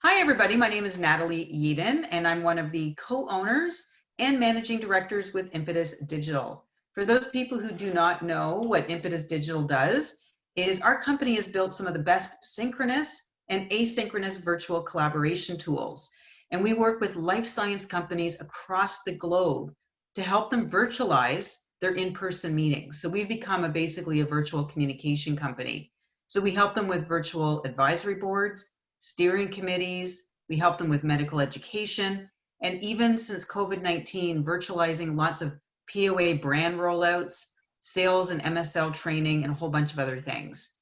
Hi, everybody. My name is Natalie Yeadon, and I'm one of the co-owners and managing directors with Impetus Digital. For those people who do not know what Impetus Digital does, is our company has built some of the best synchronous and asynchronous virtual collaboration tools. And we work with life science companies across the globe to help them virtualize their in-person meetings. So we've become basically a virtual communication company. So we help them with virtual advisory boards, steering committees, we help them with medical education, and even since COVID-19, virtualizing lots of POA brand rollouts, sales and MSL training, and a whole bunch of other things.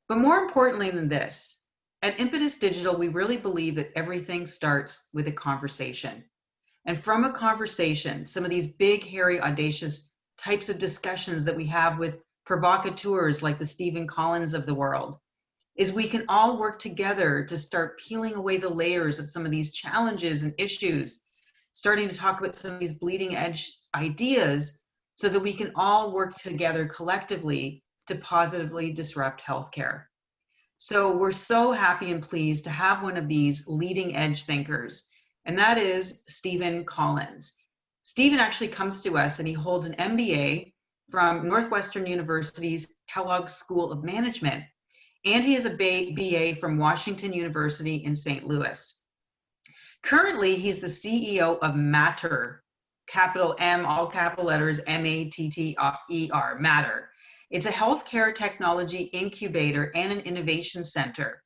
But more importantly than this, at Impetus Digital, we really believe that everything starts with a conversation. And from a conversation, some of these big, hairy, audacious types of discussions that we have with provocateurs like the Steven Collens of the world, is we can all work together to start peeling away the layers of some of these challenges and issues, starting to talk about some of these bleeding edge ideas so that we can all work together collectively to positively disrupt healthcare. So we're so happy and pleased to have one of these leading edge thinkers, and that is Steven Collens. Steven actually comes to us and he holds an MBA from Northwestern University's Kellogg School of Management, and he is a BA from Washington University in St. Louis. Currently, he's the CEO of Matter, capital M, all capital letters, M-A-T-T-E-R, Matter. It's a healthcare technology incubator and an innovation center.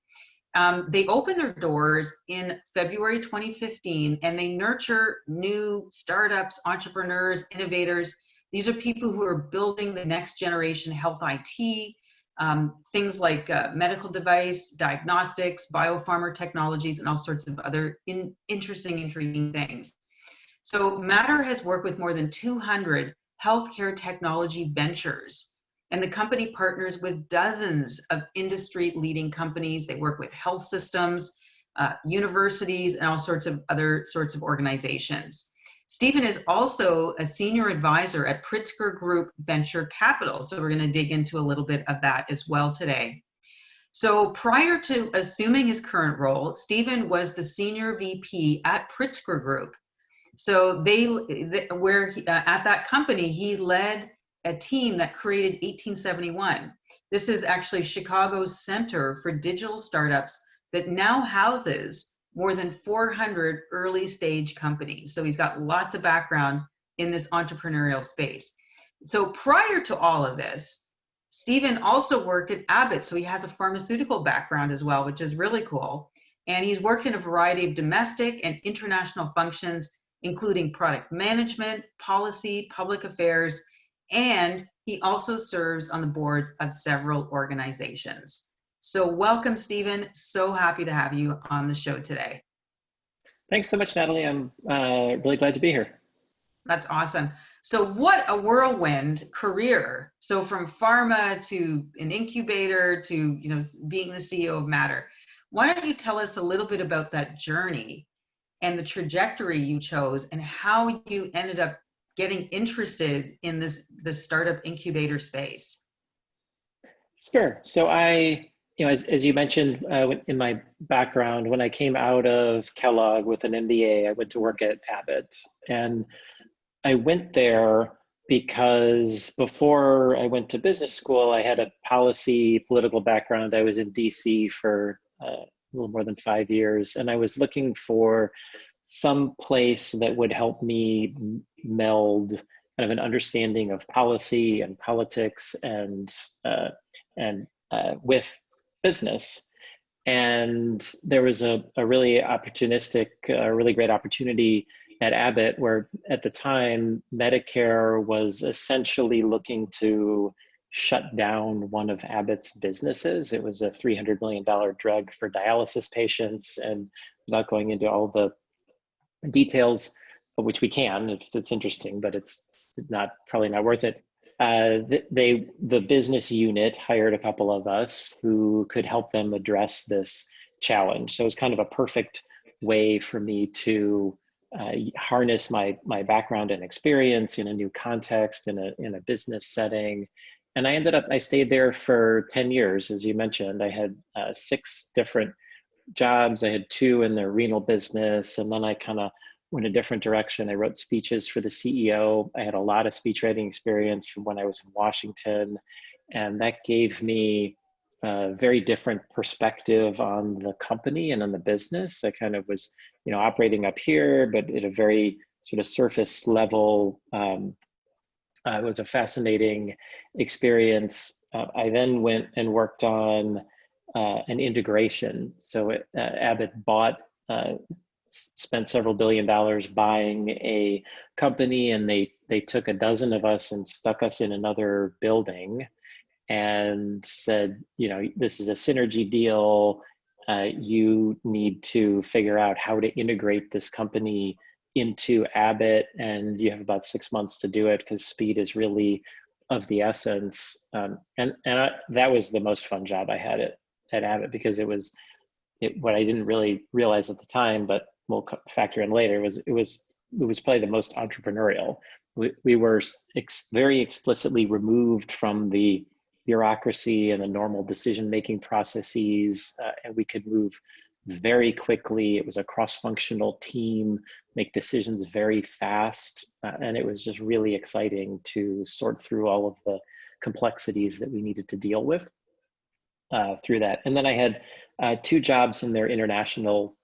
They opened their doors in February 2015, and they nurture new startups, entrepreneurs, innovators. These are people who are building the next generation health IT, things like medical device, diagnostics, biopharma technologies, and all sorts of other interesting, intriguing things. So Matter has worked with more than 200 healthcare technology ventures, and the company partners with dozens of industry-leading companies. They work with health systems, universities, and all sorts of other sorts of organizations. Steven is also a senior advisor at Pritzker Group Venture Capital. So we're going to dig into a little bit of that as well today. So prior to assuming his current role, Steven was the senior VP at Pritzker Group. So at that company, he led a team that created 1871. This is actually Chicago's Center for Digital Startups that now houses more than 400 early stage companies. So he's got lots of background in this entrepreneurial space. So prior to all of this, Steven also worked at Abbott. So he has a pharmaceutical background as well, which is really cool. And he's worked in a variety of domestic and international functions, including product management, policy, public affairs, and he also serves on the boards of several organizations. So welcome, Steven. So happy to have you on the show today. Thanks so much, Natalie. I'm really glad to be here. That's awesome. So what a whirlwind career. So from pharma to an incubator to being the CEO of Matter. Why don't you tell us a little bit about that journey and the trajectory you chose and how you ended up getting interested in this startup incubator space? Sure. So as you mentioned in my background, when I came out of Kellogg with an MBA, I went to work at Abbott. And I went there because before I went to business school, I had a political background. I was in DC for a little more than 5 years, and I was looking for some place that would help me meld kind of an understanding of policy and politics and with business. And there was a really opportunistic, really great opportunity at Abbott, where at the time Medicare was essentially looking to shut down one of Abbott's businesses. It was a $300 million drug for dialysis patients, and without going into all the details, which we can if it's interesting, but it's probably not worth it. The business unit hired a couple of us who could help them address this challenge. So it was kind of a perfect way for me to harness my background and experience in a new context, in a business setting. And I stayed there for 10 years, as you mentioned. I had 6 different jobs. I had two in the renal business, and then I kind of went a different direction. I wrote speeches for the CEO. I had a lot of speech writing experience from when I was in Washington, and that gave me a very different perspective on the company and on the business. I kind of was, operating up here, but at a very sort of surface level. It was a fascinating experience. I then went and worked on an integration. So Abbott spent several $billions buying a company, and they took a dozen of us and stuck us in another building and said, this is a synergy deal. You need to figure out how to integrate this company into Abbott, and you have about 6 months to do it because speed is really of the essence. That was the most fun job I had at Abbott, because what I didn't really realize at the time, but we'll factor in later, it was probably the most entrepreneurial. We were very explicitly removed from the bureaucracy and the normal decision-making processes, and we could move very quickly. It was a cross-functional team, make decisions very fast, and it was just really exciting to sort through all of the complexities that we needed to deal with through that. And then I had two jobs in their international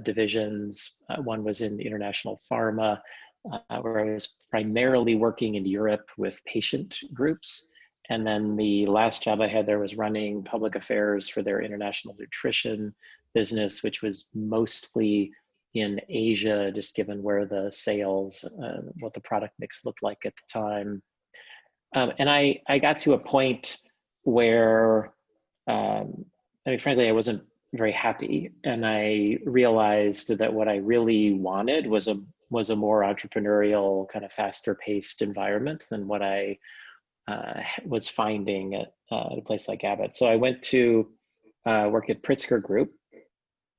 divisions. One was in international pharma, where I was primarily working in Europe with patient groups. And then the last job I had there was running public affairs for their international nutrition business, which was mostly in Asia, just given where the sales, what the product mix looked like at the time. And I got to a point where, frankly, I wasn't very happy. And I realized that what I really wanted was a more entrepreneurial, kind of faster paced environment than what I was finding at a place like Abbott. So I went to work at Pritzker Group,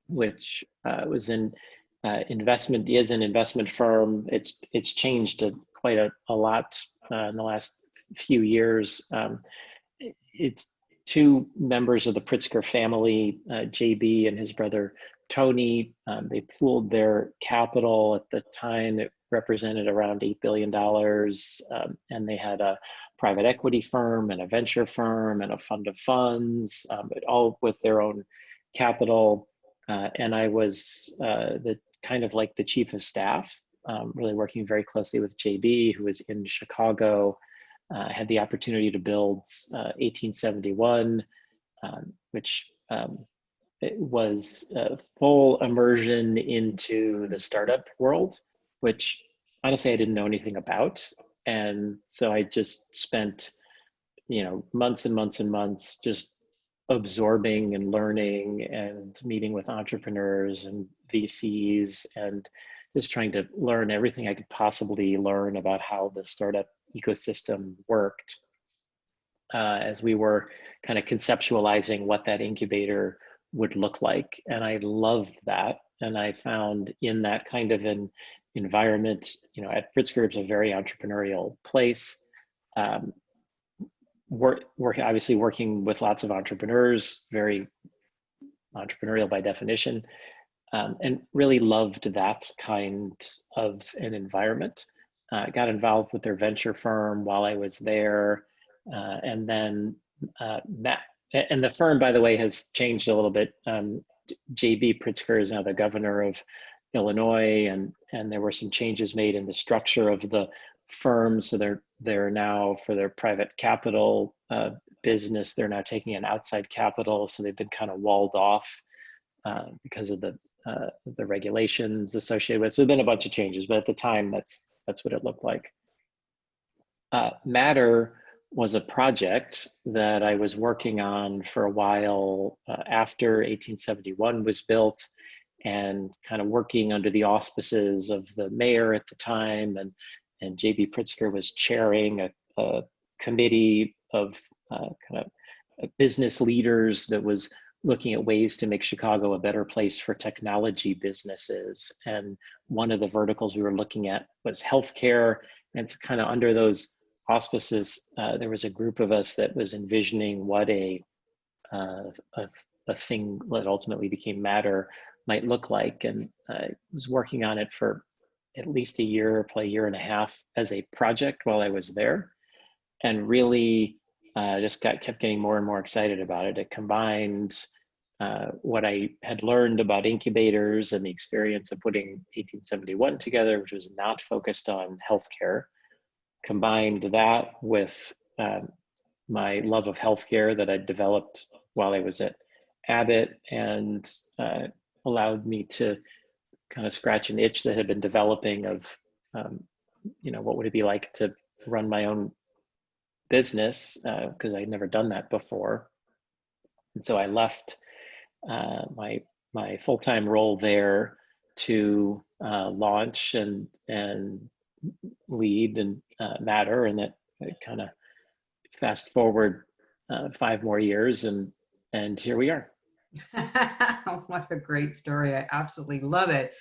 which was an investment firm. It's changed quite a lot in the last few years. It's two members of the Pritzker family, JB and his brother Tony. They pooled their capital at the time. It represented around $8 billion. And they had a private equity firm and a venture firm and a fund of funds, all with their own capital. And I was the chief of staff, really working very closely with JB, who was in Chicago. Had the opportunity to build 1871, which it was a full immersion into the startup world, which honestly I didn't know anything about. And so I just spent, months and months and months just absorbing and learning and meeting with entrepreneurs and VCs and just trying to learn everything I could possibly learn about how the startup ecosystem worked, as we were kind of conceptualizing what that incubator would look like. And I loved that. And I found in that kind of an environment, at Pritzker, it's a very entrepreneurial place. Obviously working with lots of entrepreneurs, very entrepreneurial by definition, and really loved that kind of an environment. Got involved with their venture firm while I was there, and then and the firm, by the way, has changed a little bit. JB Pritzker is now the governor of Illinois, and there were some changes made in the structure of the firm. So they're now, for their private capital business, they're now taking an outside capital. So they've been kind of walled off because of the regulations associated with it. So there've been a bunch of changes, but at the time, that's what it looked like. Matter was a project that I was working on for a while after 1871 was built, and kind of working under the auspices of the mayor at the time, and JB Pritzker was chairing a committee of kind of business leaders that was looking at ways to make Chicago a better place for technology businesses. And one of the verticals we were looking at was healthcare. And it's kind of under those auspices, there was a group of us that was envisioning what a a thing that ultimately became Matter might look like. And I was working on it for at least a year, probably a year and a half as a project while I was there, and really just kept getting more and more excited about it. It combined what I had learned about incubators and the experience of putting 1871 together, which was not focused on healthcare, combined that with my love of healthcare that I developed while I was at Abbott, and allowed me to kind of scratch an itch that had been developing of, what would it be like to run my own business, because I'd never done that before. And so I left my full-time role there to launch and lead and Matter, and that kind of fast forward 5 more years, and here we are. What a great story. I absolutely love it.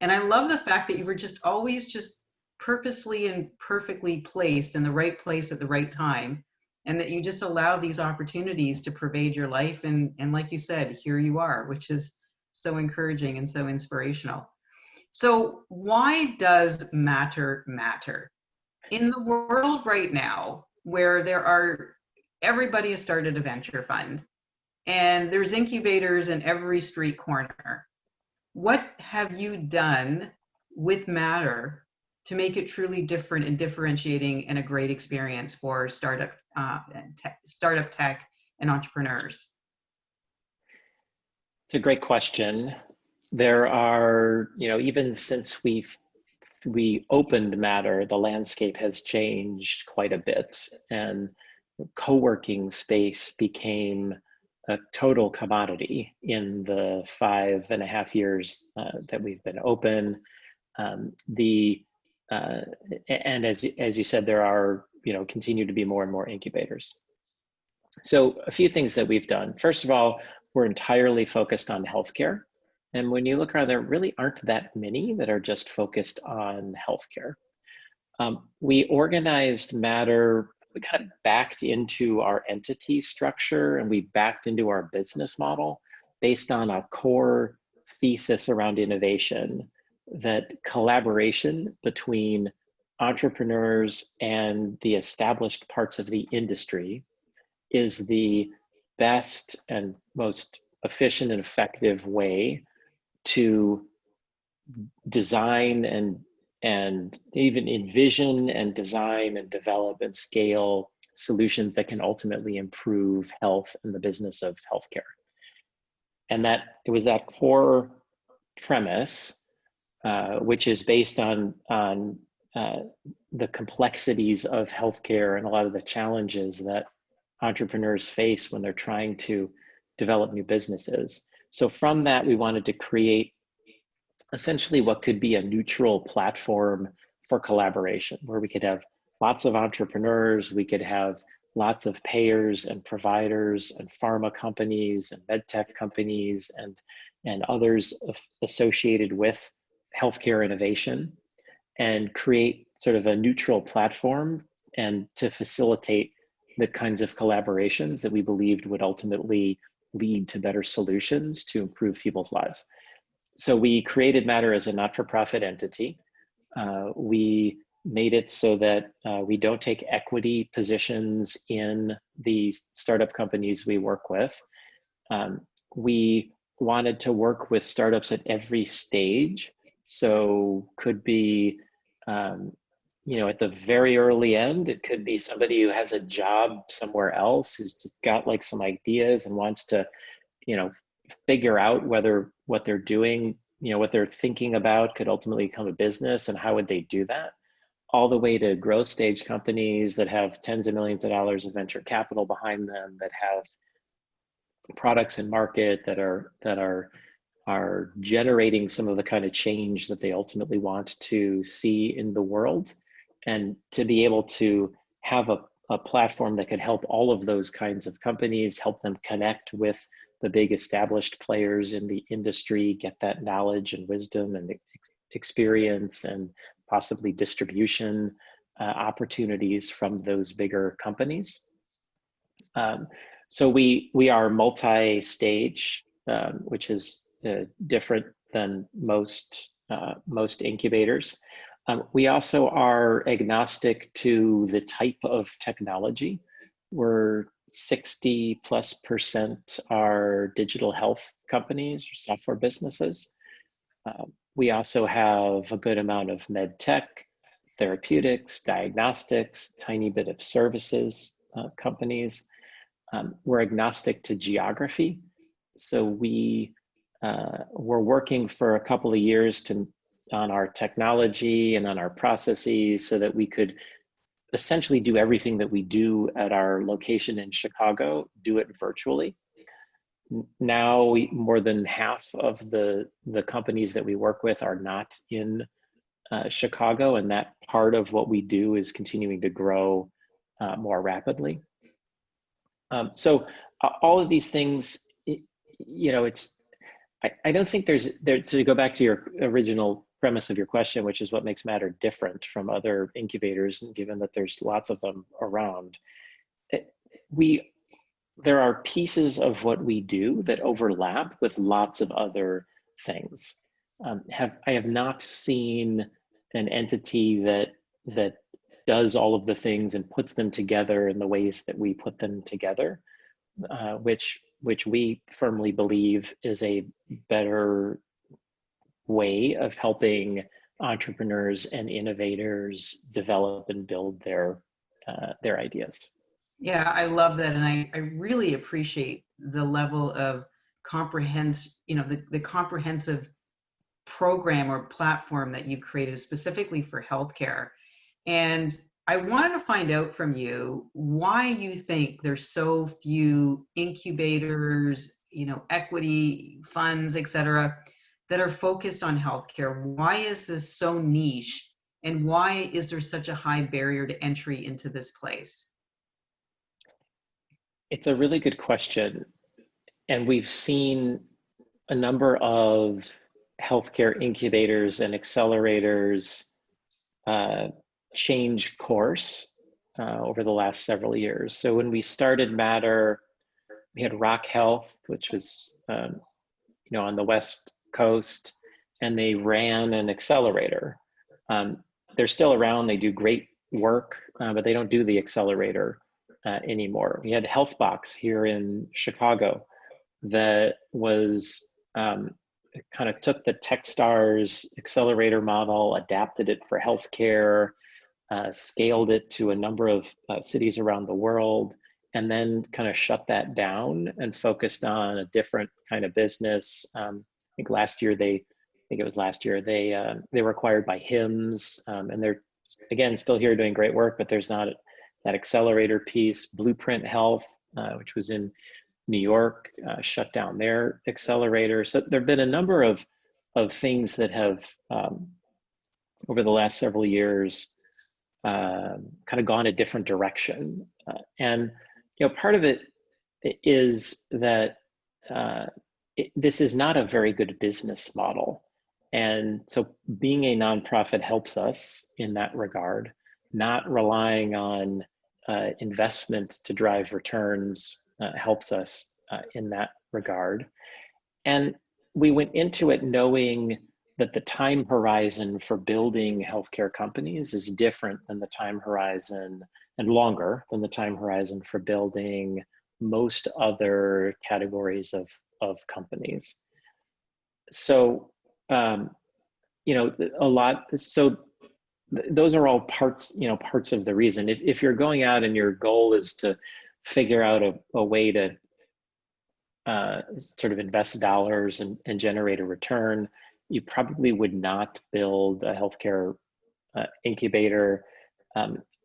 And I love the fact that you were just always just purposely and perfectly placed in the right place at the right time, and that you just allow these opportunities to pervade your life. And like you said, here you are, which is so encouraging and so inspirational. So why does Matter matter? In the world right now, where everybody has started a venture fund, and there's incubators in every street corner, what have you done with Matter to make it truly different and differentiating and a great experience for startup tech and entrepreneurs? It's a great question. There are, even since we opened Matter, the landscape has changed quite a bit, and co-working space became a total commodity in the 5.5 years that we've been open. And as you said, there are, continue to be more and more incubators. So a few things that we've done. First of all, we're entirely focused on healthcare. And when you look around, there really aren't that many that are just focused on healthcare. We organized Matter, we kind of backed into our entity structure, and we backed into our business model based on a core thesis around innovation, that collaboration between entrepreneurs and the established parts of the industry is the best and most efficient and effective way to design and even envision and design and develop and scale solutions that can ultimately improve health and the business of healthcare. And that it was that core premise, which is based on the complexities of healthcare and a lot of the challenges that entrepreneurs face when they're trying to develop new businesses. So from that, we wanted to create essentially what could be a neutral platform for collaboration, where we could have lots of entrepreneurs, we could have lots of payers and providers and pharma companies and med tech companies and others associated with healthcare innovation, and create sort of a neutral platform and to facilitate the kinds of collaborations that we believed would ultimately lead to better solutions to improve people's lives. So we created Matter as a not-for-profit entity. We made it so that we don't take equity positions in the startup companies we work with. We wanted to work with startups at every stage. So could be, at the very early end, it could be somebody who has a job somewhere else, who's just got like some ideas and wants to, figure out whether what they're doing, what they're thinking about could ultimately become a business, and how would they do that, all the way to growth stage companies that have tens of millions of dollars of venture capital behind them, that have products in market that are generating some of the kind of change that they ultimately want to see in the world. And to be able to have a platform that could help all of those kinds of companies, help them connect with the big established players in the industry, get that knowledge and wisdom and experience and possibly distribution opportunities from those bigger companies. So we are multi-stage, which is different than most incubators. We also are agnostic to the type of technology. We're 60+% are digital health companies or software businesses. We also have a good amount of med tech, therapeutics, diagnostics, tiny bit of services companies. We're agnostic to geography. So we're working for a couple of years on our technology and on our processes so that we could essentially do everything that we do at our location in Chicago, do it virtually. Now more than half of the companies that we work with are not in Chicago, and that part of what we do is continuing to grow more rapidly. So all of these things, I don't think there's to go back to your original premise of your question, which is what makes Matter different from other incubators, and given that there's lots of them around, there are pieces of what we do that overlap with lots of other things. I have not seen an entity that does all of the things and puts them together in the ways that we put them together, which we firmly believe is a better way of helping entrepreneurs and innovators develop and build their ideas. Yeah, I love that. And I really appreciate the level of the comprehensive program or platform that you created specifically for healthcare. And I wanted to find out from you why you think there's so few incubators, equity funds, et cetera, that are focused on healthcare. Why is this so niche? And why is there such a high barrier to entry into this place? It's a really good question. And we've seen a number of healthcare incubators and accelerators change course over the last several years. So when we started Matter, we had Rock Health, which was on the West Coast, and they ran an accelerator. They're still around, they do great work, but they don't do the accelerator anymore. We had HealthBox here in Chicago that was kind of took the Techstars accelerator model, adapted it for healthcare, scaled it to a number of cities around the world, and then kind of shut that down and focused on a different kind of business. I think it was last year, they were acquired by HIMSS, and they're, again, still here doing great work, but there's not that accelerator piece. Blueprint Health, which was in New York, shut down their accelerator. So there have been a number of things that have, over the last several years, kind of gone a different direction. And part of it is that this is not a very good business model. And so being a nonprofit helps us in that regard, not relying on investment to drive returns helps us in that regard. And we went into it knowing that the time horizon for building healthcare companies is different than the time horizon, and longer than the time horizon for building most other categories of companies. So, those are all parts of the reason. If you're going out and your goal is to figure out a way to sort of invest dollars and generate a return, you probably would not build a healthcare incubator.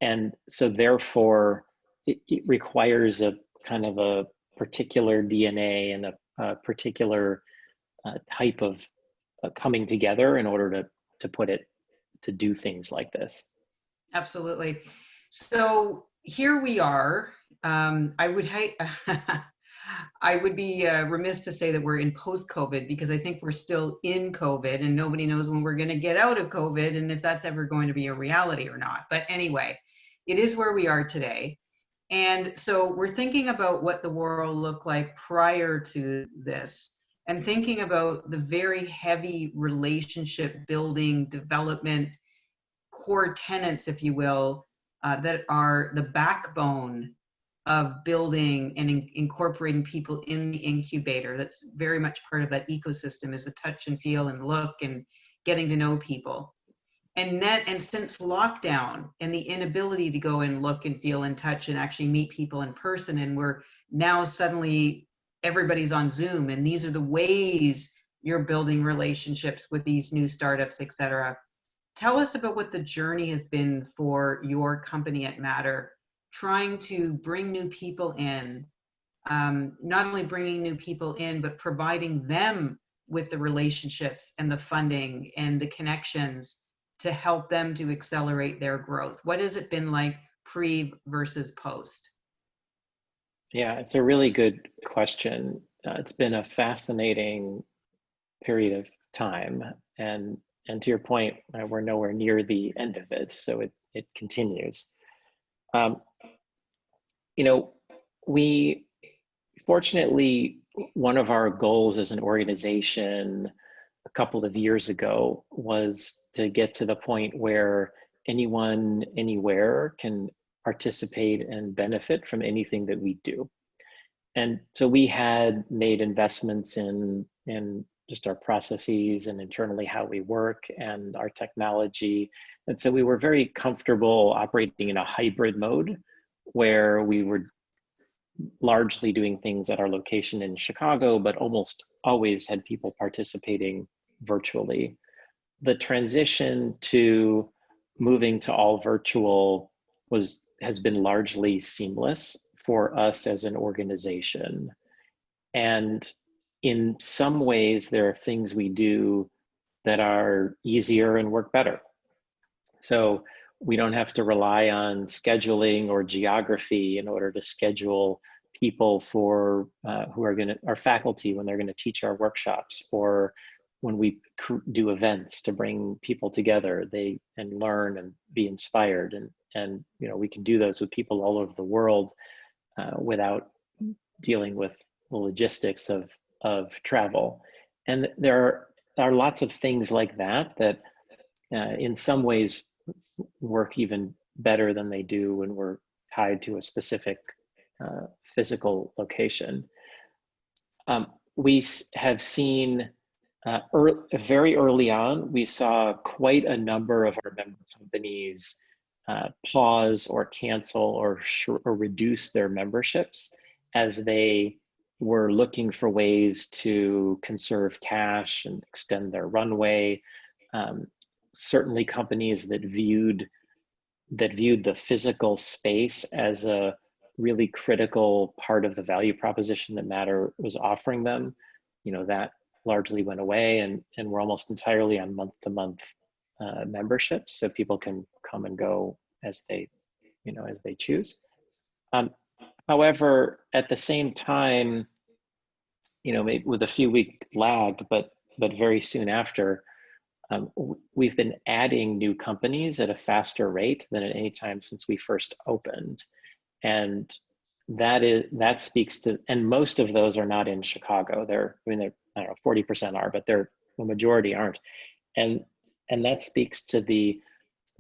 And so therefore, it requires a kind of a particular DNA and a particular type of coming together in order to do things like this. Absolutely. So here we are. I would be remiss to say that we're in post-COVID, because I think we're still in COVID and nobody knows when we're going to get out of COVID and if that's ever going to be a reality or not. But anyway, it is where we are today. And so we're thinking about what the world looked like prior to this, and thinking about the very heavy relationship building, development, core tenets, if you will, that are the backbone of building and incorporating people in the incubator. That's very much part of that ecosystem, is the touch and feel and look and getting to know people. And since lockdown and the inability to go and look and feel and touch and actually meet people in person, and we're now suddenly everybody's on Zoom, and these are the ways you're building relationships with these new startups, et cetera. Tell us about what the journey has been for your company at Matter, trying to bring new people in, not only bringing new people in, but providing them with the relationships and the funding and the connections to help them to accelerate their growth. What has it been like pre versus post? Yeah, it's a really good question. It's been a fascinating period of time, and to your point, we're nowhere near the end of it, so it continues. Um, you know, we fortunately, one of our goals as an organization a couple of years ago was to get to the point where anyone, anywhere can participate and benefit from anything that we do. And so we had made investments in just our processes and internally how we work and our technology. And so we were very comfortable operating in a hybrid mode where we were largely doing things at our location in Chicago, but almost always had people participating virtually. The transition to moving to all virtual has been largely seamless for us as an organization. And in some ways, there are things we do that are easier and work better. So we don't have to rely on scheduling or geography in order to schedule people for who are our faculty when they're going to teach our workshops, or when we do events to bring people together, and learn and be inspired, and we can do those with people all over the world without dealing with the logistics of travel. And there are lots of things like that in some ways work even better than they do when we're tied to a specific physical location. We have seen very early on, we saw quite a number of our member companies pause or cancel or reduce their memberships as they were looking for ways to conserve cash and extend their runway. Certainly companies that viewed the physical space as a really critical part of the value proposition that Matter was offering them, that largely went away, and we're almost entirely on month-to-month memberships, so people can come and go as they choose. However, at the same time, maybe with a few week lag, but very soon after, we've been adding new companies at a faster rate than at any time since we first opened. And that speaks to, and most of those are not in Chicago. I don't know, 40% are, but the majority aren't. And that speaks to the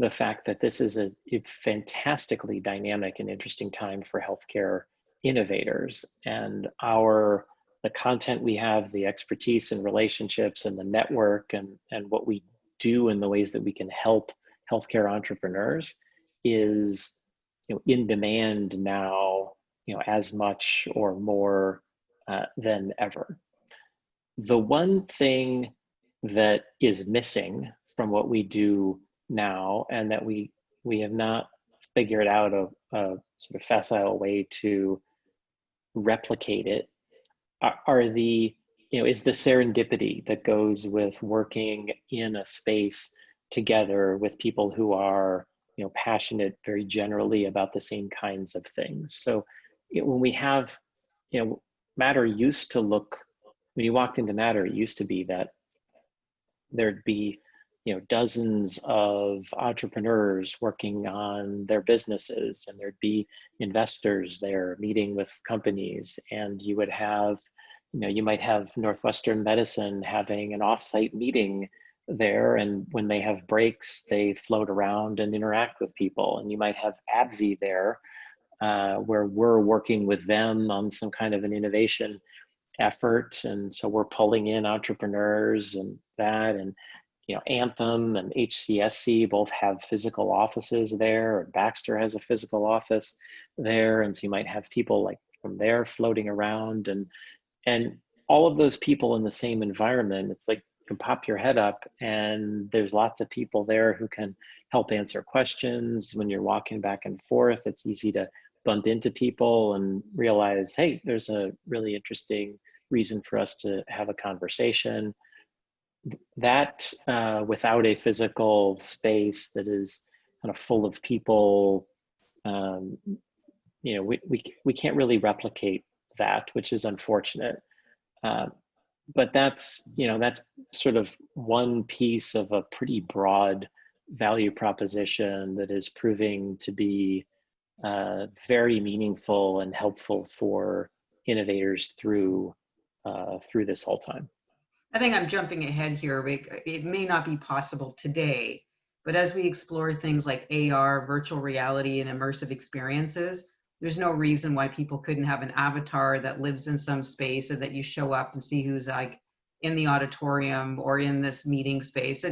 fact that this is a fantastically dynamic and interesting time for healthcare innovators. And the content we have, the expertise and relationships and the network and what we do and the ways that we can help healthcare entrepreneurs is in demand now, as much or more than ever. The one thing that is missing from what we do now, and that we have not figured out a sort of facile way to replicate it, is the serendipity that goes with working in a space together with people who are passionate very generally about the same kinds of things. So when we have, Matter used to look, when you walked into Matter, it used to be that there'd be dozens of entrepreneurs working on their businesses, and there'd be investors there meeting with companies, and you would have, you might have Northwestern Medicine having an off-site meeting there, and when they have breaks, they float around and interact with people. And you might have AbbVie there, where we're working with them on some kind of an innovation effort, and so we're pulling in entrepreneurs and that, and Anthem and HCSC both have physical offices there, and Baxter has a physical office there, and so you might have people like from there floating around, and all of those people in the same environment. It's like you can pop your head up, and there's lots of people there who can help answer questions. When you're walking back and forth, it's easy to bump into people and realize, hey, there's a really interesting reason for us to have a conversation. That without a physical space that is kind of full of people, we can't really replicate that, which is unfortunate. But that's sort of one piece of a pretty broad value proposition that is proving to be very meaningful and helpful for innovators through this whole time. I think I'm jumping ahead here. It may not be possible today, but as we explore things like AR, virtual reality, and immersive experiences, there's no reason why people couldn't have an avatar that lives in some space, or that you show up and see who's like in the auditorium or in this meeting space.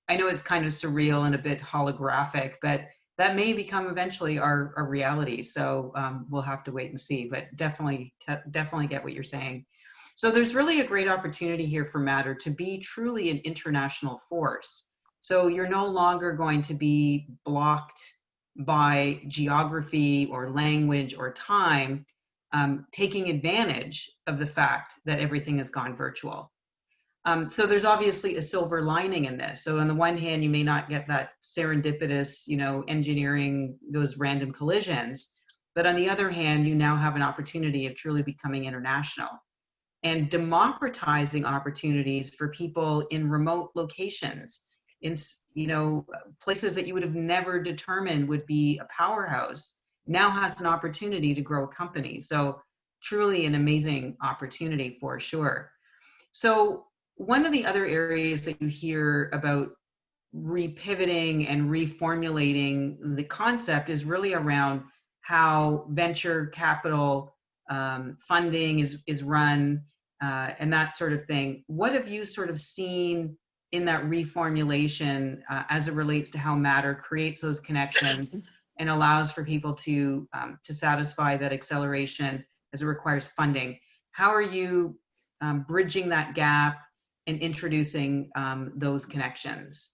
I know it's kind of surreal and a bit holographic, but that may become eventually our reality. So we'll have to wait and see, but definitely get what you're saying. So there's really a great opportunity here for Matter to be truly an international force. So you're no longer going to be blocked by geography or language or time, taking advantage of the fact that everything has gone virtual. So there's obviously a silver lining in this. So on the one hand, you may not get that serendipitous, engineering those random collisions, but on the other hand, you now have an opportunity of truly becoming international and democratizing opportunities for people in remote locations, in places that you would have never determined would be a powerhouse, now has an opportunity to grow a company. So truly an amazing opportunity for sure. So one of the other areas that you hear about repivoting and reformulating the concept is really around how venture capital funding is run, and that sort of thing. What have you sort of seen in that reformulation as it relates to how Matter creates those connections and allows for people to satisfy that acceleration as it requires funding? How are you bridging that gap and introducing those connections?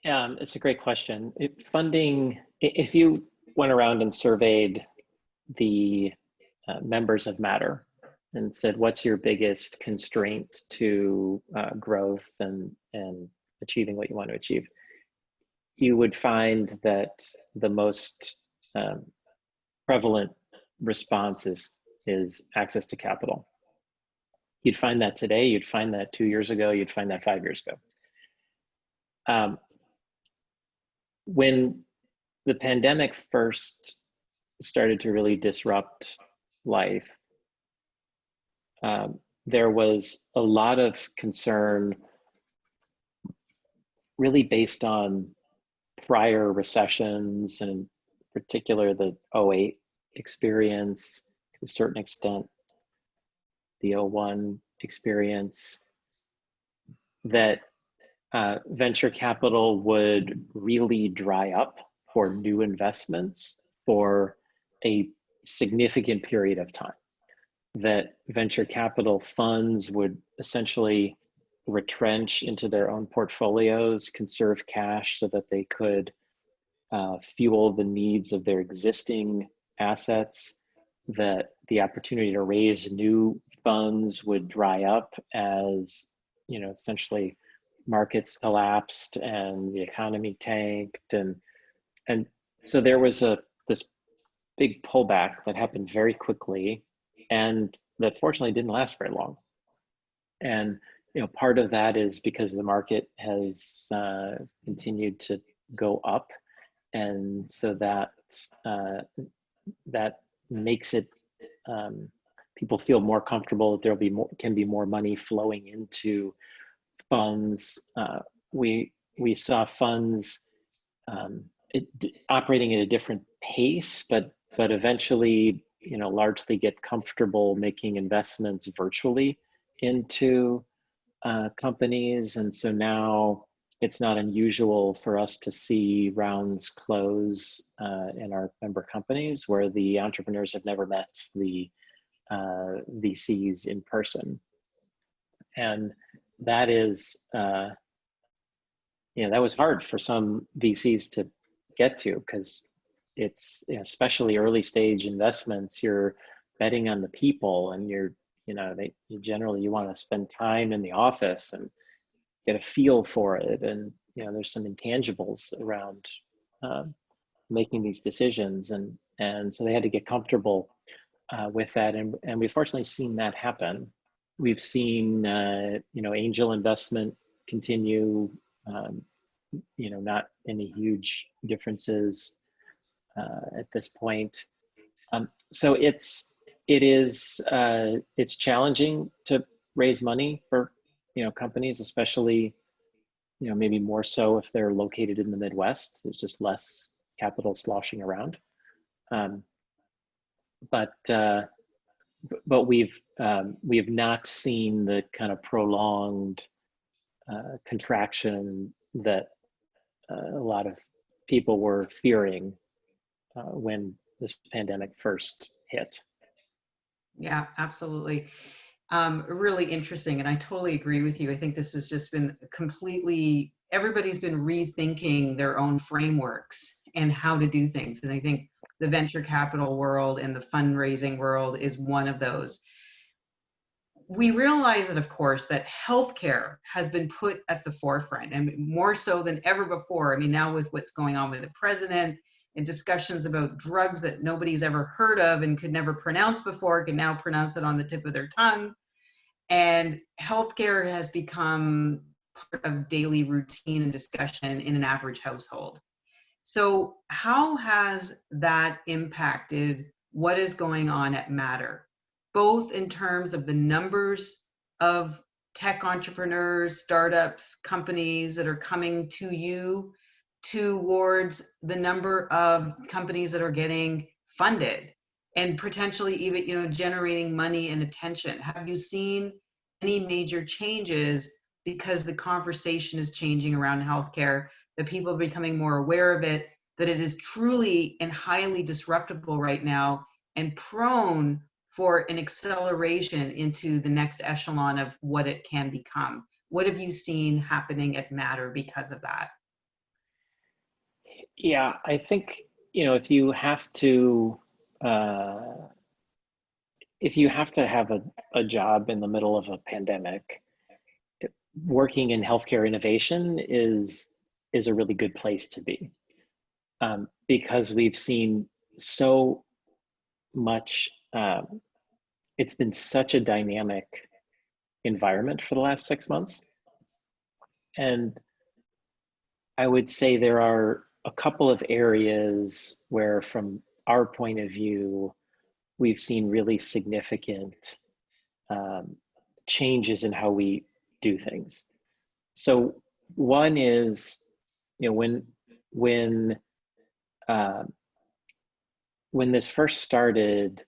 It's a great question. Funding, if you went around and surveyed the members of Matter and said, what's your biggest constraint to growth and achieving what you want to achieve, you would find that the most prevalent response is access to capital. You'd find that today, you'd find that 2 years ago, you'd find that 5 years ago. When the pandemic first started to really disrupt life, there was a lot of concern really based on prior recessions, and in particular the 2008 experience, to a certain extent the 2001 experience, that venture capital would really dry up for new investments for a significant period of time. That venture capital funds would essentially retrench into their own portfolios, conserve cash so that they could fuel the needs of their existing assets, that the opportunity to raise new funds would dry up as, essentially markets collapsed and the economy tanked, and so there was this big pullback that happened very quickly, and that fortunately didn't last very long. And part of that is because the market has continued to go up, and so that makes it people feel more comfortable that can be more money flowing into funds. We saw funds operating at a different pace, but eventually, largely get comfortable making investments virtually into companies. And so now it's not unusual for us to see rounds close in our member companies where the entrepreneurs have never met the VCs in person. And that is, that was hard for some VCs to get to, because it's, especially early stage investments, you're betting on the people, and you want to spend time in the office and get a feel for it. And, there's some intangibles around making these decisions. And so they had to get comfortable with that. And we've fortunately seen that happen. We've seen, angel investment continue, not any huge differences at this point. So it's challenging to raise money for, companies, especially, maybe more so if they're located in the Midwest. There's just less capital sloshing around. But we've not seen the kind of prolonged contraction that a lot of people were fearing when this pandemic first hit. Yeah, absolutely. Really interesting. And I totally agree with you. I think this has just been everybody's been rethinking their own frameworks and how to do things. And I think the venture capital world and the fundraising world is one of those. We realize that, of course, that healthcare has been put at the forefront, and more so than ever before. I mean, now with what's going on with the president and discussions about drugs that nobody's ever heard of and could never pronounce before, can now pronounce it on the tip of their tongue. And healthcare has become part of daily routine and discussion in an average household. So how has that impacted what is going on at Matter, both in terms of the numbers of tech entrepreneurs, startups, companies that are coming to you, towards the number of companies that are getting funded and potentially even, generating money and attention? Have you seen any major changes because the conversation is changing around healthcare, that people are becoming more aware of it, that it is truly and highly disruptible right now and prone for an acceleration into the next echelon of what it can become? What have you seen happening at Matter because of that? Yeah, I think, if you have to have a job in the middle of a pandemic, working in healthcare innovation is a really good place to be, because we've seen so much. It's been such a dynamic environment for the last 6 months, and I would say there are a couple of areas where, from our point of view, we've seen really significant changes in how we do things. So one is, when this first started,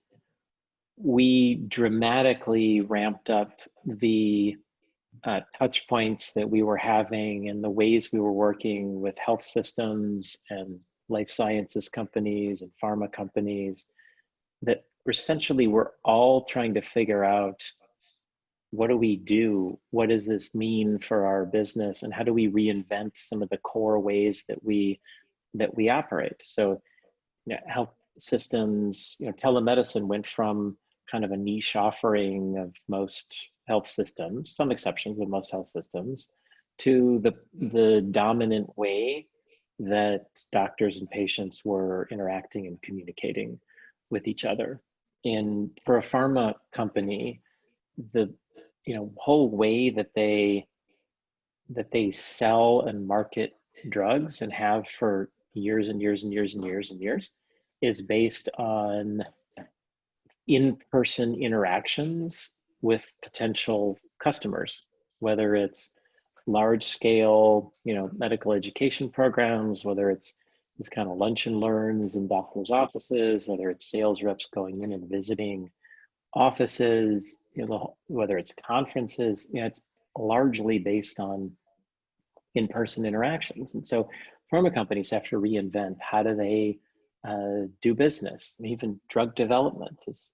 we dramatically ramped up the touch points that we were having and the ways we were working with health systems and life sciences companies and pharma companies, that essentially we're all trying to figure out, what do we do? What does this mean for our business? And how do we reinvent some of the core ways that we operate? So, health systems, telemedicine went from kind of a niche offering of most health systems, some exceptions of most health systems, to the dominant way that doctors and patients were interacting and communicating with each other. And for a pharma company, whole way that they sell and market drugs and have for years and years and years and years and years is based on in-person interactions with potential customers, whether it's large scale, medical education programs, whether it's this kind of lunch and learns in doctors' offices, whether it's sales reps going in and visiting offices, whether it's conferences, it's largely based on in-person interactions. And so pharma companies have to reinvent how do they do business. I mean, even drug development has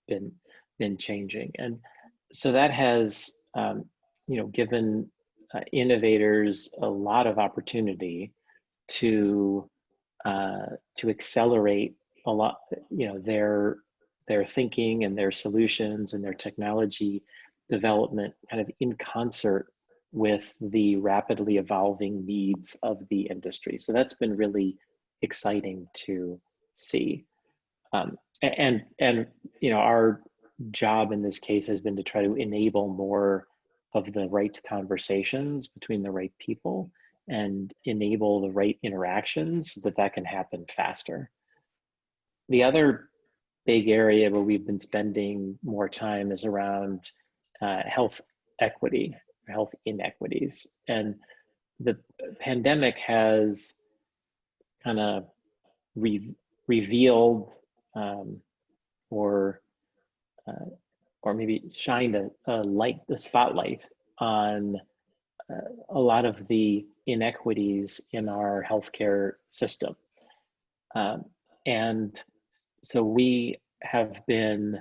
been changing. And so that has given innovators a lot of opportunity to accelerate a lot, their thinking and their solutions and their technology development kind of in concert with the rapidly evolving needs of the industry. So that's been really exciting to see. And our job in this case has been to try to enable more of the right conversations between the right people and enable the right interactions so that can happen faster. The other big area where we've been spending more time is around health equity, health inequities. And the pandemic has kind of revealed or maybe shined a spotlight on a lot of the inequities in our healthcare system. And so we have been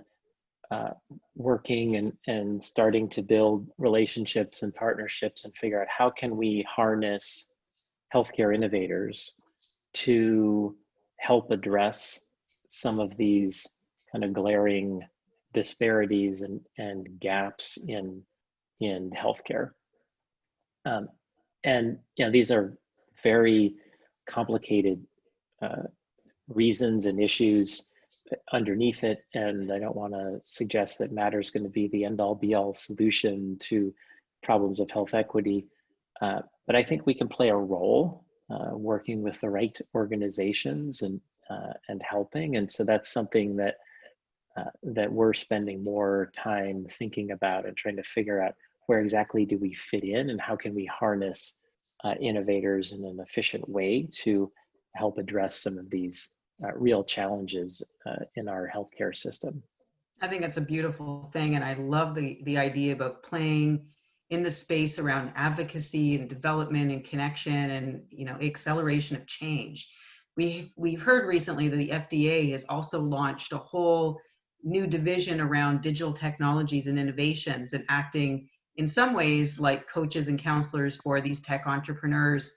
working and starting to build relationships and partnerships and figure out how can we harness healthcare innovators to help address some of these kind of glaring disparities and gaps in healthcare. And these are very complicated reasons and issues underneath it, and I don't want to suggest that matter is going to be the end-all be-all solution to problems of health equity, but I think we can play a role working with the right organizations and helping, and so that's something that we're spending more time thinking about and trying to figure out where exactly do we fit in and how can we harness innovators in an efficient way to help address some of these real challenges in our healthcare system. I think that's a beautiful thing, and I love the idea about playing in the space around advocacy and development and connection and acceleration of change. We've heard recently that the FDA has also launched a whole new division around digital technologies and innovations and acting in some ways like coaches and counselors for these tech entrepreneurs.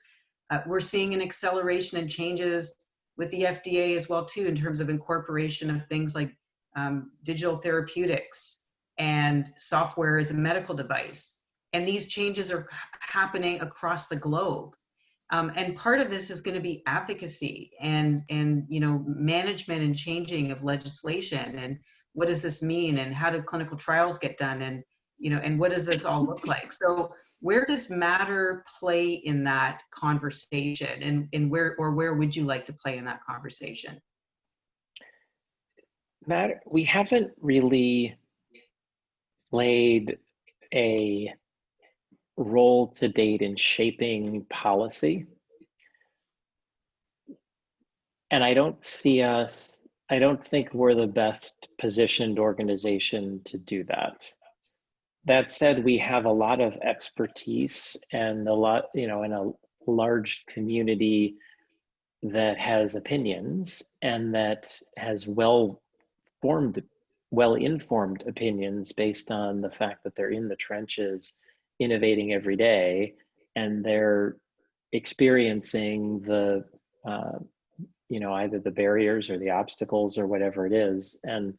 We're seeing an acceleration and changes with the FDA as well too, in terms of incorporation of things like digital therapeutics and software as a medical device. And these changes are happening across the globe. And part of this is going to be advocacy and management and changing of legislation. And what does this mean? And how do clinical trials get done? And and what does this all look like? So where does matter play in that conversation, and where would you like to play in that conversation? Matter, we haven't really played a role to date in shaping policy. And I don't think we're the best positioned organization to do that. That said, we have a lot of expertise and a lot, in a large community that has opinions and that has well-informed opinions based on the fact that they're in the trenches innovating every day, and they're experiencing the either the barriers or the obstacles or whatever it is. And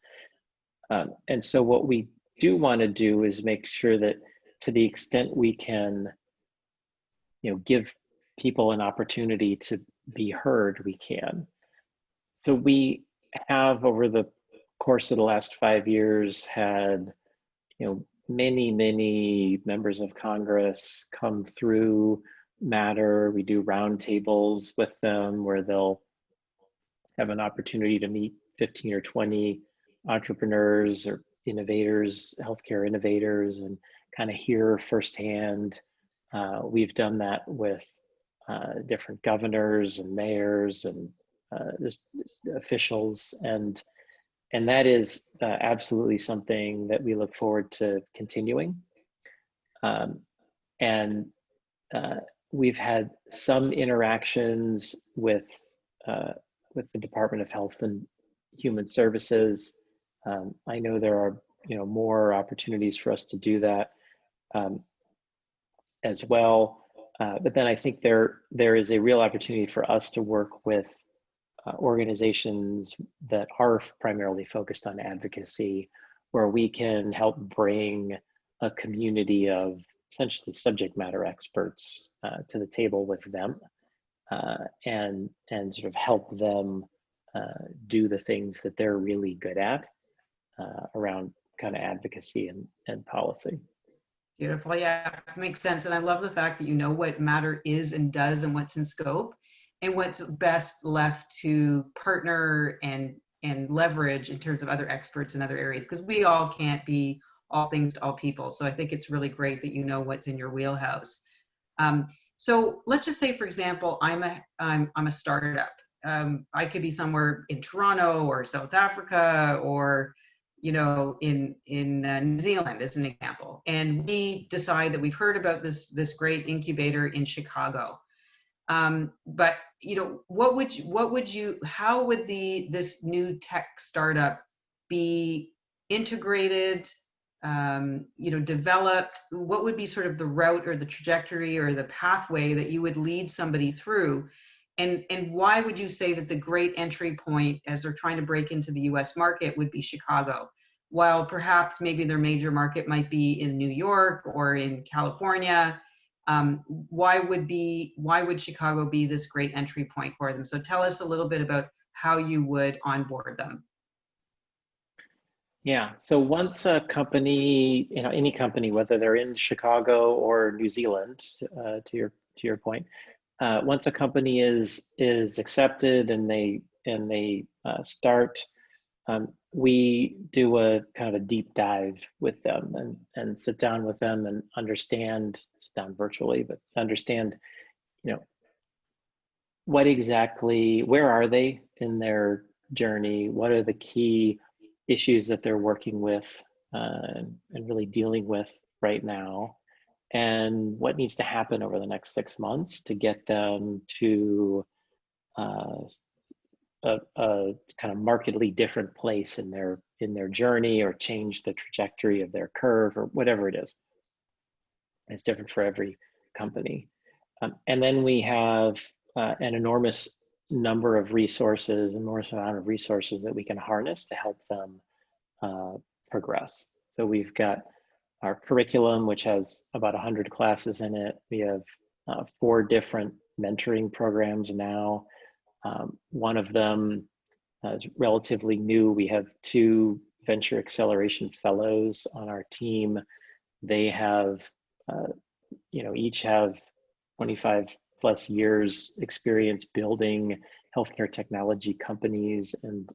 so what we do want to do is make sure that to the extent we can give people an opportunity to be heard, we can. So we have, over the course of the last 5 years, had many members of Congress come through Matter. We do roundtables with them where they'll have an opportunity to meet 15 or 20 entrepreneurs or innovators, healthcare innovators, and kind of hear firsthand. We've done that with different governors and mayors and just officials, and that is absolutely something that we look forward to continuing. And we've had some interactions with the Department of Health and Human Services. I know there are more opportunities for us to do that as well. But then I think there is a real opportunity for us to work with organizations that are primarily focused on advocacy, where we can help bring a community of essentially subject matter experts to the table with them, and sort of help them do the things that they're really good at around kind of advocacy and policy. Beautiful. Yeah, makes sense. And I love the fact that you know what Matter is and does and what's in scope and what's best left to partner and leverage in terms of other experts in other areas, because we all can't be all things to all people. So I think it's really great that you know what's in your wheelhouse. So let's just say, for example, I'm a startup. I could be somewhere in Toronto or South Africa or in New Zealand as an example, and we decide that we've heard about this great incubator in Chicago. But how would this new tech startup be integrated, developed? What would be sort of the route or the trajectory or the pathway that you would lead somebody through? And why would you say that the great entry point as they're trying to break into the US market would be Chicago, while perhaps maybe their major market might be in New York or in California? Why would Chicago be this great entry point for them? So tell us a little bit about how you would onboard them. Yeah, so once a company, any company, whether they're in Chicago or New Zealand, to your point, once a company is accepted and they start, we do a kind of a deep dive with them and sit down with them and sit down virtually, but understand, where are they in their journey? What are the key issues that they're working with and really dealing with right now? And what needs to happen over the next 6 months to get them to a kind of markedly different place in their journey, or change the trajectory of their curve, or whatever it is. It's different for every company. And then we have an enormous number of resources, enormous amount of resources that we can harness to help them progress. So we've got our curriculum, which has about 100 classes in it. We have 4 different mentoring programs now. One of them is relatively new. We have 2 venture acceleration fellows on our team. They have, each have 25 plus years experience building healthcare technology companies, and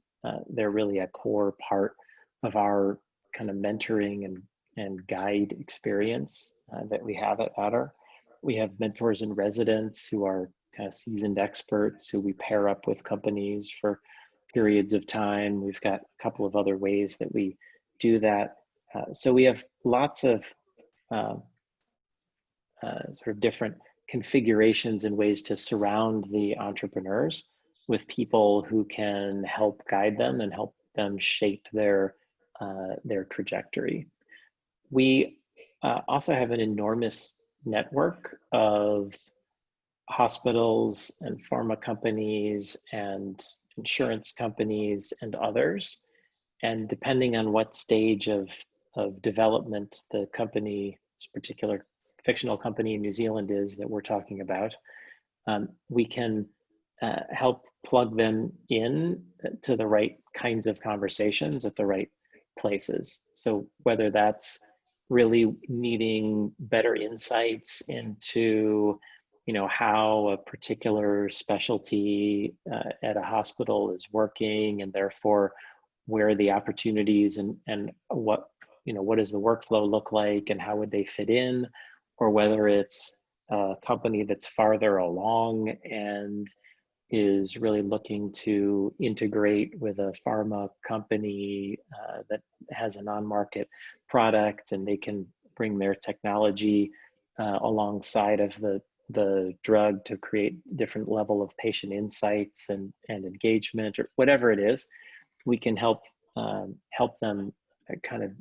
they're really a core part of our kind of mentoring and guide experience that we have at Matter. We have mentors in residence who are kind of seasoned experts who we pair up with companies for periods of time. We've got a couple of other ways that we do that. So we have lots of sort of different configurations and ways to surround the entrepreneurs with people who can help guide them and help them shape their trajectory. We also have an enormous network of hospitals and pharma companies and insurance companies and others. And depending on what stage of development the company, this particular fictional company in New Zealand is that we're talking about, we can help plug them in to the right kinds of conversations at the right places. So whether that's really needing better insights into, how a particular specialty at a hospital is working, and therefore where are the opportunities, and what does the workflow look like, and how would they fit in, or whether it's a company that's farther along and is really looking to integrate with a pharma company that has an on-market product, and they can bring their technology alongside of the drug to create different level of patient insights and engagement, or whatever it is. We can help them kind of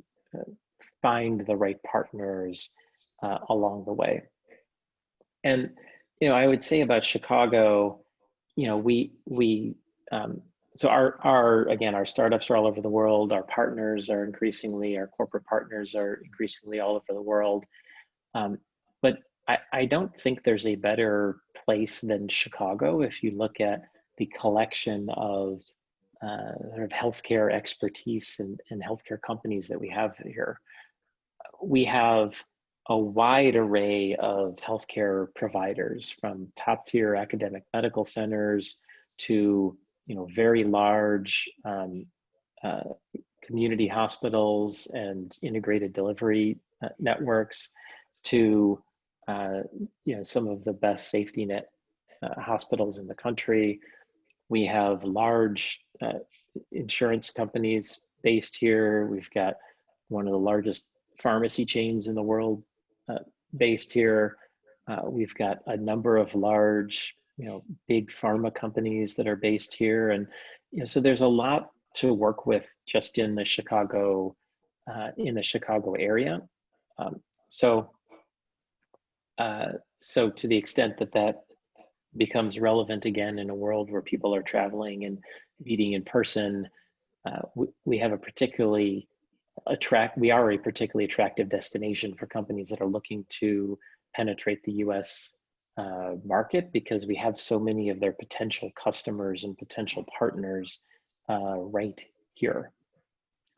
find the right partners along the way. And I would say about Chicago, so our startups are all over the world. Our corporate partners are increasingly all over the world. But I don't think there's a better place than Chicago if you look at the collection of sort of healthcare expertise and healthcare companies that we have here. We have a wide array of healthcare providers, from top-tier academic medical centers to very large community hospitals and integrated delivery networks, to some of the best safety net hospitals in the country. We have large insurance companies based here. We've got one of the largest pharmacy chains in the world based here. We've got a number of large, big pharma companies that are based here, and so there's a lot to work with just in the Chicago area. So to the extent that becomes relevant again in a world where people are traveling and meeting in person, we are a particularly attractive destination for companies that are looking to penetrate the US market, because we have so many of their potential customers and potential partners right here.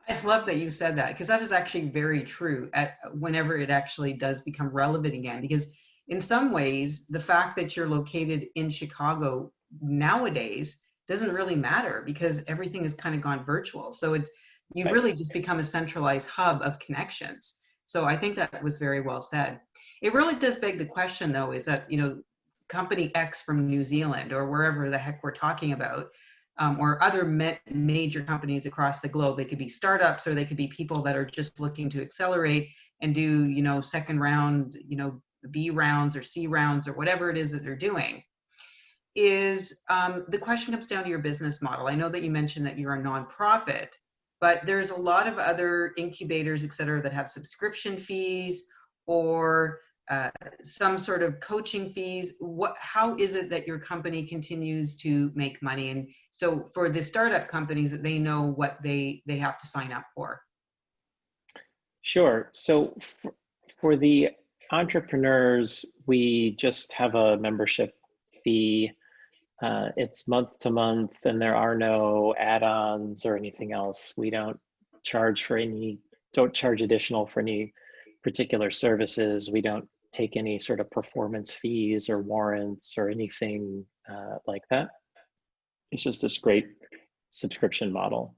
I love that you said that, because that is actually very true whenever it actually does become relevant again. Because in some ways, the fact that you're located in Chicago nowadays doesn't really matter, because everything has kind of gone virtual. So you Right. really just become a centralized hub of connections. So I think that was very well said. It really does beg the question, though, is that, company X from New Zealand or wherever the heck we're talking about, or other major companies across the globe, they could be startups, or they could be people that are just looking to accelerate and do, second round, B rounds or C rounds or whatever it is that they're doing. The question comes down to your business model. I know that you mentioned that you're a nonprofit, but there's a lot of other incubators, et cetera, that have subscription fees or some sort of coaching fees. How is it that your company continues to make money? And so for the startup companies, that they know what they have to sign up for. Sure. So for the entrepreneurs, we just have a membership fee. It's month to month, and there are no add-ons or anything else. We don't charge additional for any particular services. We don't take any sort of performance fees or warrants or anything like that. It's just this great subscription model.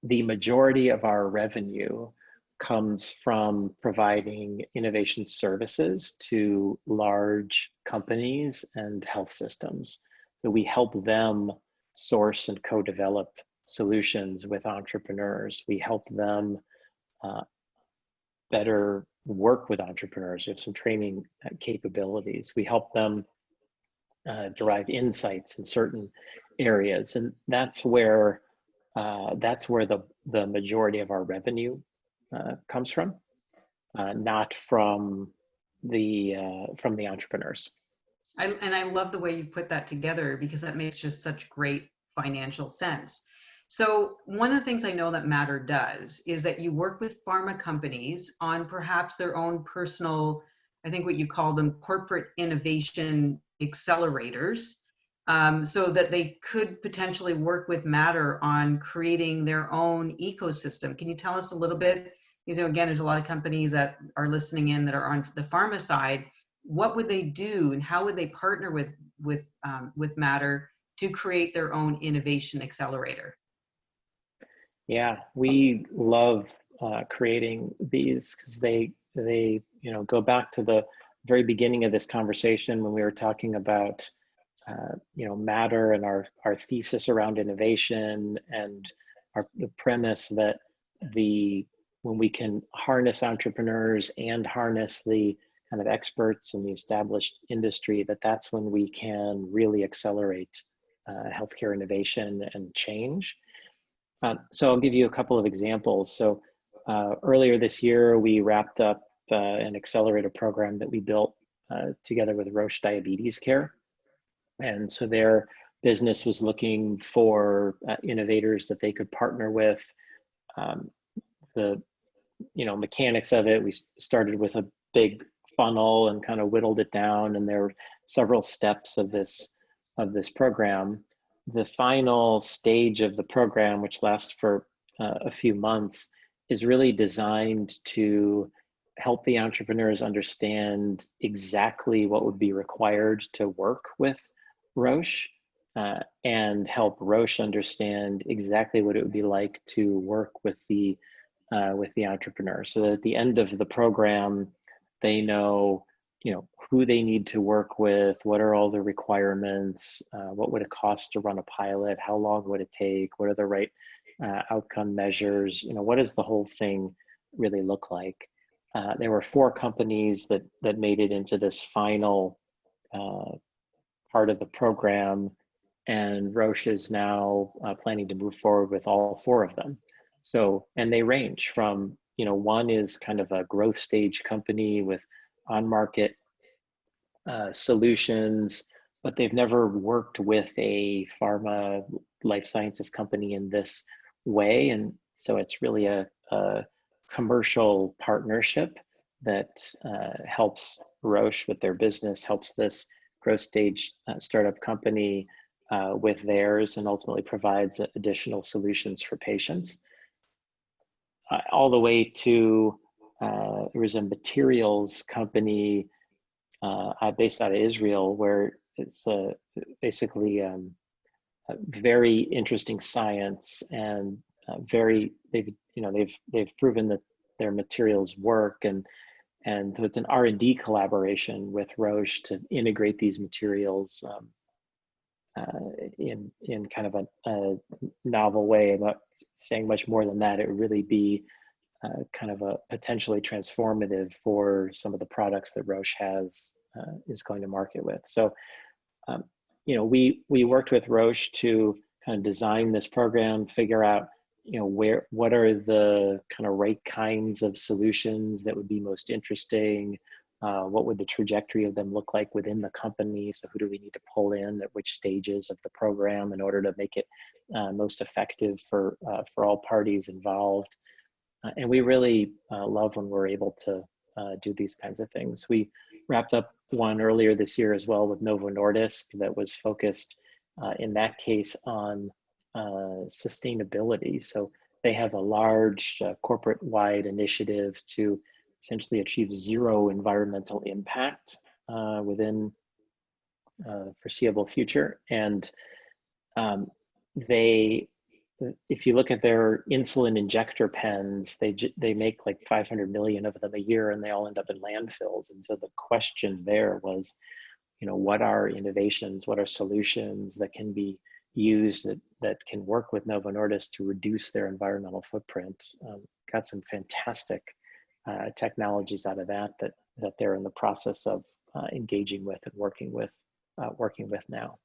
The majority of our revenue comes from providing innovation services to large companies and health systems. So we help them source and co-develop solutions with entrepreneurs. We help them better work with entrepreneurs. We have some training capabilities. We help them derive insights in certain areas, and that's where the majority of our revenue comes from, not from the entrepreneurs. I love the way you put that together, because that makes just such great financial sense. So one of the things I know that Matter does is that you work with pharma companies on perhaps their own personal, I think what you call them, corporate innovation accelerators, so that they could potentially work with Matter on creating their own ecosystem. Can you tell us a little bit, again, there's a lot of companies that are listening in that are on the pharma side. What would they do, and how would they partner with Matter to create their own innovation accelerator? Yeah, we love creating these because they go back to the very beginning of this conversation when we were talking about Matter and our thesis around innovation, and the premise that when we can harness entrepreneurs and harness the kind of experts in the established industry, that's when we can really accelerate healthcare innovation and change. So I'll give you a couple of examples. So earlier this year, we wrapped up an accelerator program that we built together with Roche Diabetes Care. And so their business was looking for innovators that they could partner with. The mechanics of it, we started with a big funnel and kind of whittled it down, and there were several steps of this program. The final stage of the program, which lasts for a few months, is really designed to help the entrepreneurs understand exactly what would be required to work with Roche, and help Roche understand exactly what it would be like to work with the entrepreneur. So that at the end of the program, they know who they need to work with, what are all the requirements, what would it cost to run a pilot, how long would it take, what are the right outcome measures, what does the whole thing really look like. There were 4 companies that made it into this final part of the program, and Roche is now planning to move forward with all 4 of them. So, and they range from, one is kind of a growth stage company with on-market solutions, but they've never worked with a pharma life sciences company in this way. And so it's really a commercial partnership that helps Roche with their business, helps this growth stage startup company with theirs, and ultimately provides additional solutions for patients. All the way to, there was a materials company based out of Israel, where it's basically a very interesting science, and they've proven that their materials work, and so it's an R&D collaboration with Roche to integrate these materials in kind of a novel way. I'm not saying much more than that. It would really be kind of a potentially transformative for some of the products that Roche is going to market with. So, we worked with Roche to kind of design this program, figure out, what are the kind of right kinds of solutions that would be most interesting. What would the trajectory of them look like within the company? So who do we need to pull in at which stages of the program in order to make it most effective for all parties involved? And we really love when we're able to do these kinds of things. We wrapped up one earlier this year as well with Novo Nordisk that was focused in that case on sustainability. So they have a large corporate-wide initiative to essentially achieve zero environmental impact within foreseeable future. And if you look at their insulin injector pens, they make like 500 million of them a year, and they all end up in landfills. And so the question there was, what are innovations, what are solutions that can be used that can work with Novo Nordisk to reduce their environmental footprint? Got some fantastic technologies out of that they're in the process of engaging with and working with now.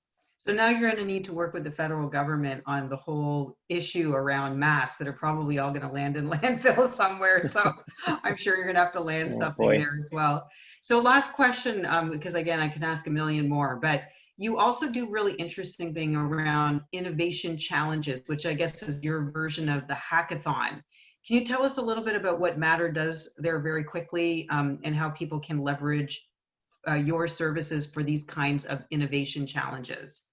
So now you're going to need to work with the federal government on the whole issue around masks that are probably all going to land in landfills somewhere. So I'm sure you're going to have to land something there as well. So last question, because again, I can ask a million more, but you also do really interesting thing around innovation challenges, which I guess is your version of the hackathon. Can you tell us a little bit about what Matter does there very quickly, and how people can leverage your services for these kinds of innovation challenges?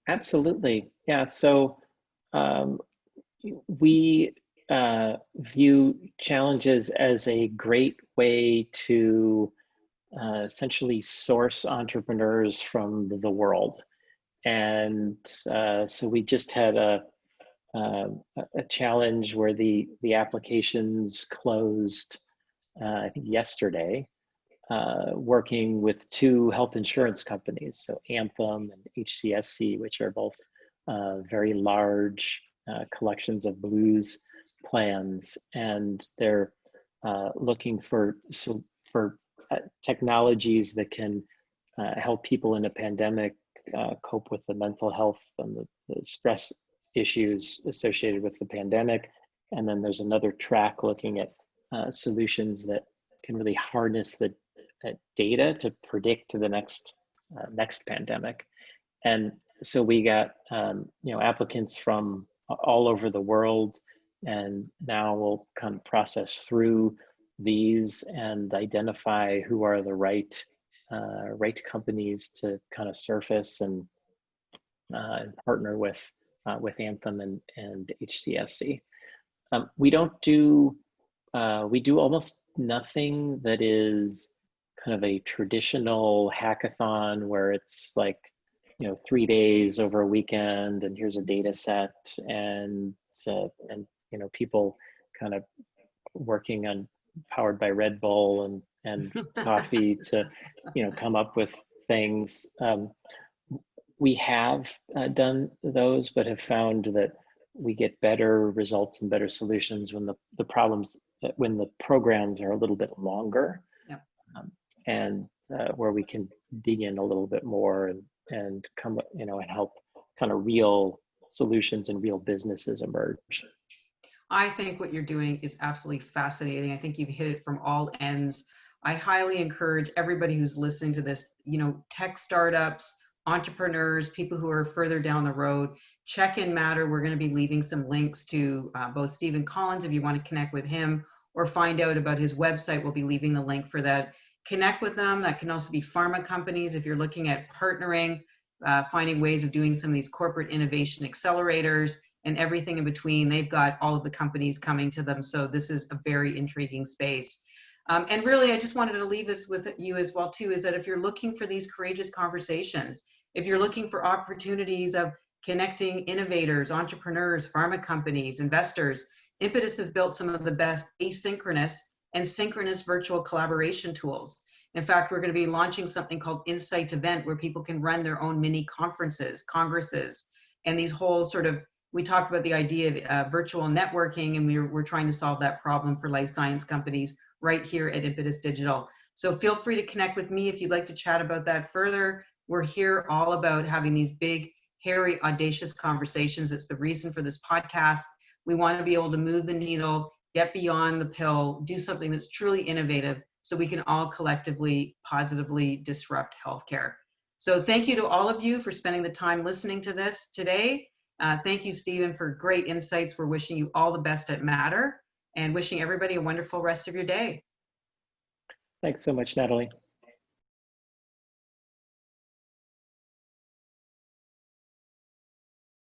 Absolutely. Yeah. So we view challenges as a great way to essentially source entrepreneurs from the world. And so we just had a challenge where the applications closed, I think yesterday, working with two health insurance companies, so Anthem and HCSC, which are both very large collections of Blues plans, and they're looking for technologies that can help people in a pandemic cope with the mental health and the stress issues associated with the pandemic. And then there's another track looking at solutions that can really harness the data to predict the next pandemic. And so we got applicants from all over the world, and now we'll kind of process through these and identify who are the right companies to kind of surface and partner with Anthem and HCSC. We do almost nothing that is kind of a traditional hackathon where it's like 3 days over a weekend and here's a data set and people kind of working on powered by Red Bull and coffee to come up with things. We have done those, but have found that we get better results and better solutions when the programs are a little bit longer. Yep. And where we can dig in a little bit more and come and help kind of real solutions and real businesses emerge. I think what you're doing is absolutely fascinating. I think you've hit it from all ends. I highly encourage everybody who's listening to this, tech startups, entrepreneurs, people who are further down the road, check in Matter. We're going to be leaving some links to both Steven Collens if you want to connect with him or find out about his website. We'll be leaving the link for that. Connect with them. That can also be pharma companies if you're looking at partnering, finding ways of doing some of these corporate innovation accelerators and everything in between. They've got all of the companies coming to them. So this is a very intriguing space. And really, I just wanted to leave this with you as well, too, is that if you're looking for these courageous conversations, if you're looking for opportunities of connecting innovators, entrepreneurs, pharma companies, investors, Impetus has built some of the best asynchronous and synchronous virtual collaboration tools. In fact, we're going to be launching something called Insight Event, where people can run their own mini conferences, congresses, and these whole sort of, we talked about the idea of virtual networking, and we're trying to solve that problem for life science companies right here at Impetus Digital. So feel free to connect with me if you'd like to chat about that further. We're here all about having these big, hairy, audacious conversations. It's the reason for this podcast. We want to be able to move the needle, get beyond the pill, do something that's truly innovative so we can all collectively, positively disrupt healthcare. So thank you to all of you for spending the time listening to this today. Thank you, Steven, for great insights. We're wishing you all the best at Matter and wishing everybody a wonderful rest of your day. Thanks so much, Natalie.